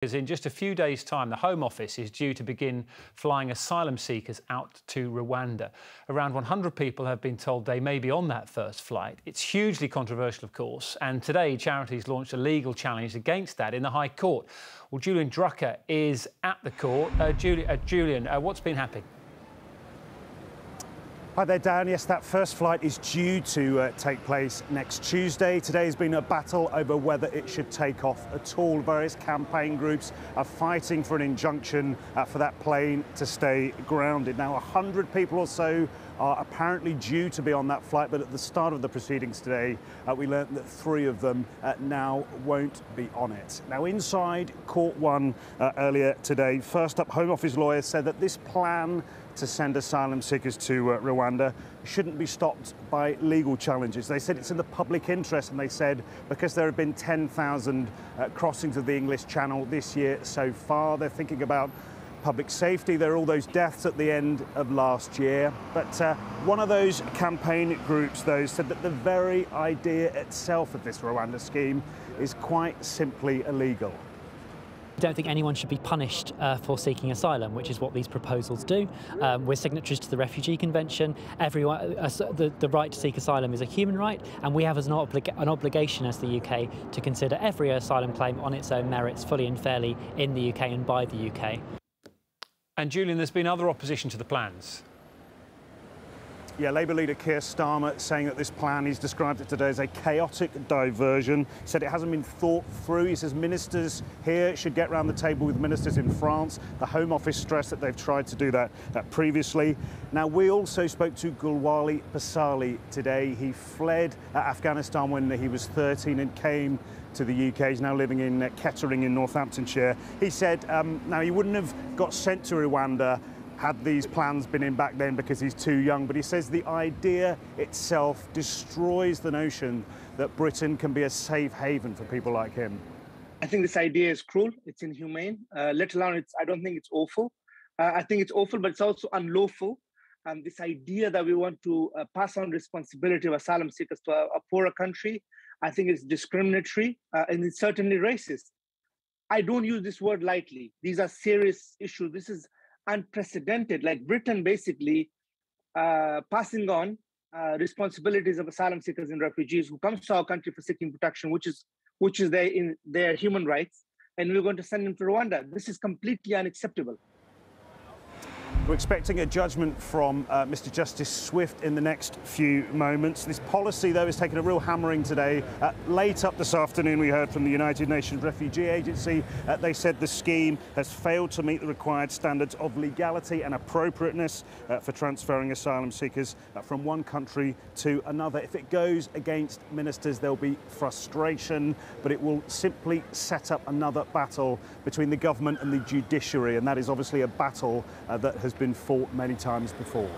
Because in just a few days' time, the Home Office is due to begin flying asylum seekers out to Rwanda. Around 100 people have been told they may be on that first flight. It's hugely controversial, of course, and today Charities launched a legal challenge against that in the High Court. Well, Julian Drucker is at the court. Julian, what's been happening? Hi there, Dan. Yes, that first flight is due to take place next Tuesday. Today has been a battle over whether it should take off at all. Various campaign groups are fighting for an injunction for that plane to stay grounded. Now, 100 people or so are apparently due to be on that flight, but at the start of the proceedings today, we learned that 3 of them now won't be on it. Now, inside Court 1 earlier today, first up, Home Office lawyers said that this plan to send asylum seekers to Rwanda shouldn't be stopped by legal challenges. They said it's in the public interest, and they said because there have been 10,000 crossings of the English Channel this year so far, they're thinking about public safety. There are all those deaths at the end of last year. But one of those campaign groups, though, said that the very idea itself of this Rwanda scheme is quite simply illegal. I don't think anyone should be punished for seeking asylum, which is what these proposals do. We're signatories to the Refugee Convention. Everyone, the right to seek asylum is a human right, and we have an obligation as the UK to consider every asylum claim on its own merits, fully and fairly, in the UK and by the UK. And Julian, there's been other opposition to the plans. Yeah, Labour leader Keir Starmer saying that this plan, he's described it today as a chaotic diversion. He said it hasn't been thought through. He says ministers here should get round the table with ministers in France. The Home Office stressed that they've tried to do that previously. Now, we also spoke to Gulwali Pasali today. He fled Afghanistan when he was 13 and came to the UK. He's now living in Kettering in Northamptonshire. He said now he wouldn't have got sent to Rwanda had these plans been in back then because he's too young, but he says the idea itself destroys the notion that Britain can be a safe haven for people like him. I think this idea is cruel, it's inhumane, let alone I don't think it's awful. I think it's awful, but it's also unlawful. This idea that we want to pass on responsibility of asylum seekers to a poorer country, I think it's discriminatory and it's certainly racist. I don't use this word lightly. These are serious issues. This is unprecedented, like Britain basically passing on responsibilities of asylum seekers and refugees who comes to our country for seeking protection, which is their human rights, and we're going to send them to Rwanda. This is completely unacceptable. We're expecting a judgment from Mr. Justice Swift in the next few moments. This policy, though, has taken a real hammering today. Late up this afternoon, we heard from the United Nations Refugee Agency. They said the scheme has failed to meet the required standards of legality and appropriateness for transferring asylum seekers from one country to another. If it goes against ministers, there'll be frustration, but it will simply set up another battle between the government and the judiciary, and that is obviously a battle that has been fought many times before.